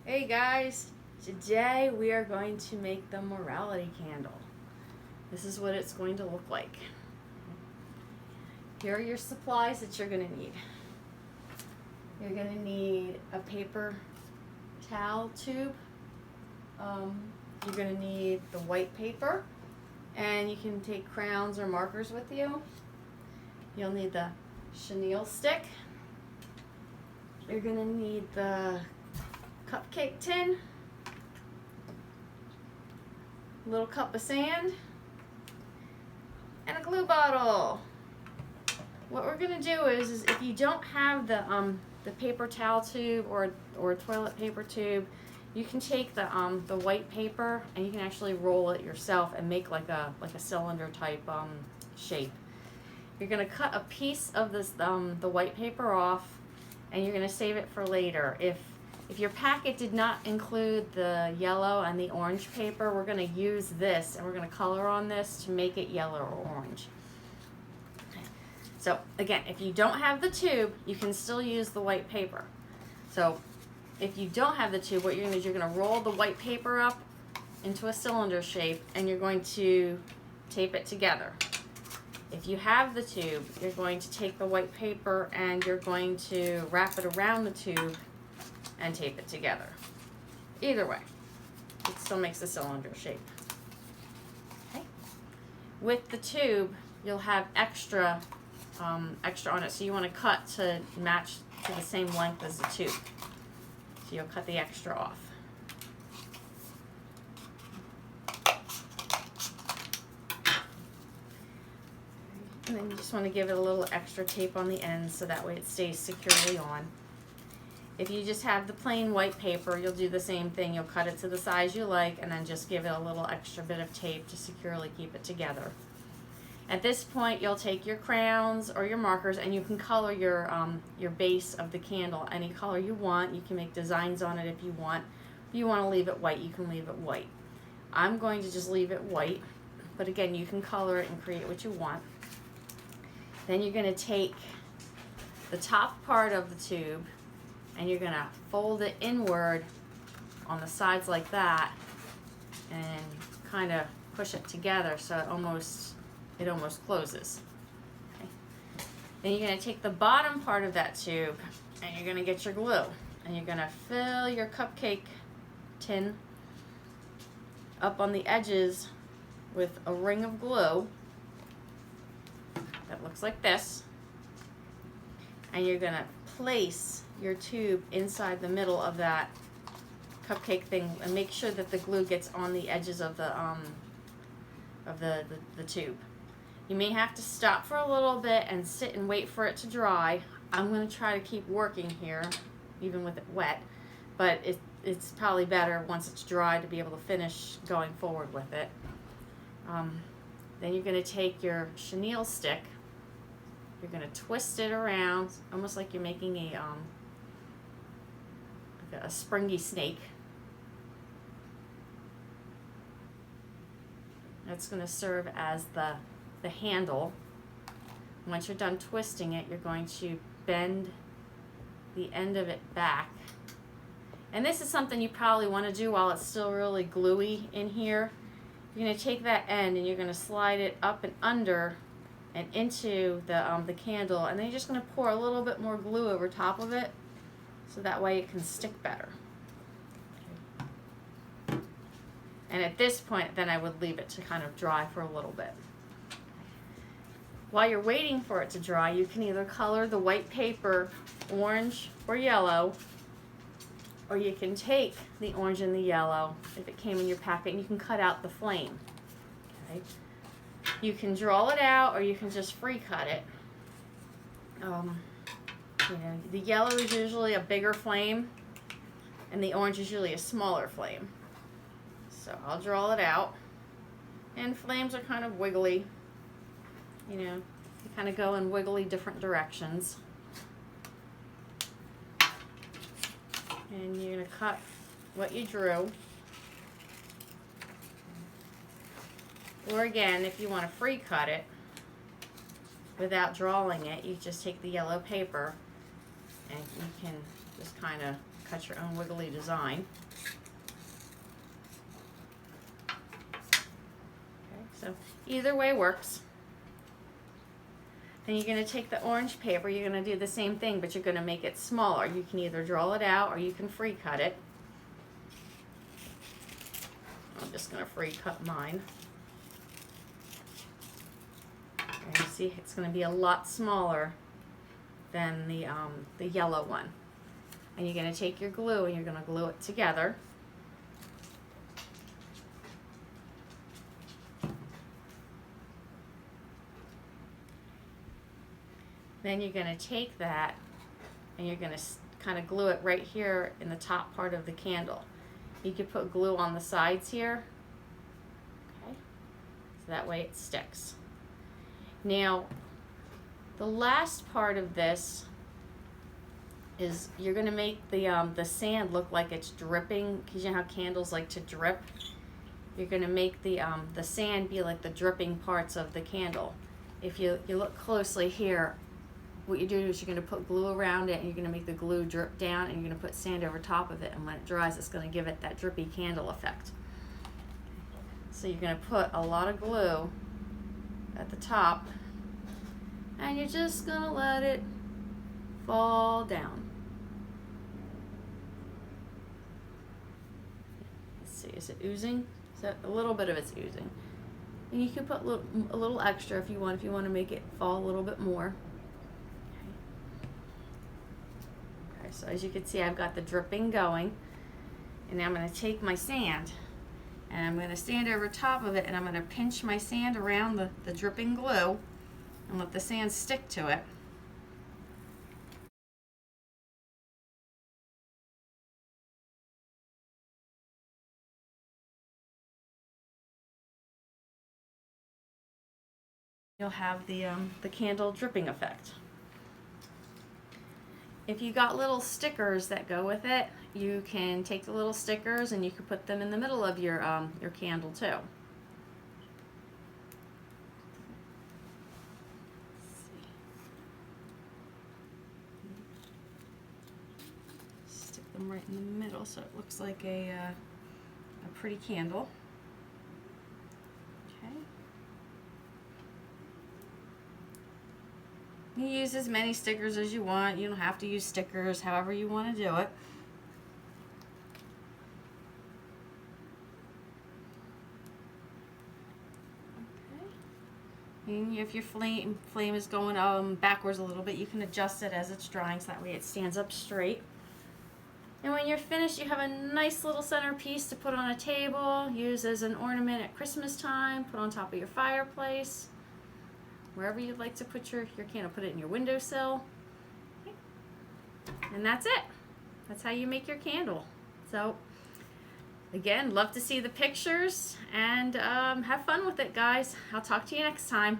Hey guys, today we are going to make the morality candle. This is what it's going to look like. Here are your supplies that you're going to need. You're going to need a paper towel tube. You're going to need the white paper, and you can take crayons or markers with you. You'll need the chenille stick. You're going to need the cupcake tin, a little cup of sand, and a glue bottle. What we're gonna do is if you don't have the paper towel tube or toilet paper tube, you can take the white paper and you can actually roll it yourself and make like a cylinder type shape. You're gonna cut a piece of this the white paper off, and you're gonna save it for later. If your packet did not include the yellow and the orange paper, we're going to use this and we're going to color on this to make it yellow or orange. Okay. So again, if you don't have the tube, you can still use the white paper. So if you don't have the tube, what you're going to do is you're going to roll the white paper up into a cylinder shape and you're going to tape it together. If you have the tube, you're going to take the white paper and you're going to wrap it around the tube and tape it together. Either way, it still makes a cylinder shape. Okay. With the tube, you'll have extra on it, so you want to cut to match to the same length as the tube. So you'll cut the extra off. And then you just want to give it a little extra tape on the end so that way it stays securely on. If you just have the plain white paper, you'll do the same thing. You'll cut it to the size you like and then just give it a little extra bit of tape to securely keep it together. At this point, you'll take your crayons or your markers and you can color your base of the candle any color you want. You can make designs on it if you want. If you want to leave it white, you can leave it white. I'm going to just leave it white, but again, you can color it and create what you want. Then you're going to take the top part of the tube and you're gonna fold it inward on the sides like that and kind of push it together so it almost closes. Okay. Then you're gonna take the bottom part of that tube and you're gonna get your glue and you're gonna fill your cupcake tin up on the edges with a ring of glue that looks like this, and you're gonna place your tube inside the middle of that cupcake thing and make sure that the glue gets on the edges of the tube. You may have to stop for a little bit and sit and wait for it to dry. I'm going to try to keep working here even with it wet, but it's probably better once it's dry to be able to finish going forward with it. Then you're going to take your chenille stick. You're going to twist it around almost like you're making a springy snake. That's going to serve as the handle. Once you're done twisting it, you're going to bend the end of it back. And this is something you probably want to do while it's still really gluey in here. You're going to take that end and you're going to slide it up and under and into the candle, and then you're just going to pour a little bit more glue over top of it so that way it can stick better. And at this point, then I would leave it to kind of dry for a little bit. While you're waiting for it to dry, you can either color the white paper orange or yellow, or you can take the orange and the yellow, if it came in your packet, and you can cut out the flame. Okay. You can draw it out or you can just free cut it. The yellow is usually a bigger flame and the orange is usually a smaller flame. So I'll draw it out. And flames are kind of wiggly. You kind of go in wiggly different directions. And you're going to cut what you drew. Or again, if you want to free cut it without drawing it, you just take the yellow paper and you can just kind of cut your own wiggly design. Okay, so either way works. Then you're going to take the orange paper, you're going to do the same thing, but you're going to make it smaller. You can either draw it out or you can free cut it. I'm just going to free cut mine. And you see it's going to be a lot smaller than the yellow one. And you're going to take your glue and you're going to glue it together. Then you're going to take that and you're going to kind of glue it right here in the top part of the candle. You could put glue on the sides here, okay, so that way it sticks. Now, the last part of this is you're going to make the sand look like it's dripping, because you know how candles like to drip. You're going to make the sand be like the dripping parts of the candle. If you look closely here, what you do is you're going to put glue around it and you're going to make the glue drip down and you're going to put sand over top of it, and when it dries it's going to give it that drippy candle effect. So you're going to put a lot of glue at the top and you're just going to let it fall down. Let's see, is it oozing? So a little bit of it's oozing. And you can put a little extra if you want to make it fall a little bit more. So as you can see, I've got the dripping going, and now I'm going to take my sand and I'm going to stand over top of it and I'm going to pinch my sand around the dripping glue and let the sand stick to it. You'll have the candle dripping effect. If you got little stickers that go with it, you can take the little stickers and you can put them in the middle of your candle too. Stick them right in the middle so it looks like a pretty candle. You use as many stickers as you want. You don't have to use stickers, however you want to do it. Okay. And if your flame is going backwards a little bit, you can adjust it as it's drying so that way it stands up straight. And when you're finished, you have a nice little centerpiece to put on a table, use as an ornament at Christmas time, put on top of your fireplace. Wherever you'd like to put your candle, put it in your windowsill. Okay. And that's it. That's how you make your candle. So, again, love to see the pictures and have fun with it, guys. I'll talk to you next time.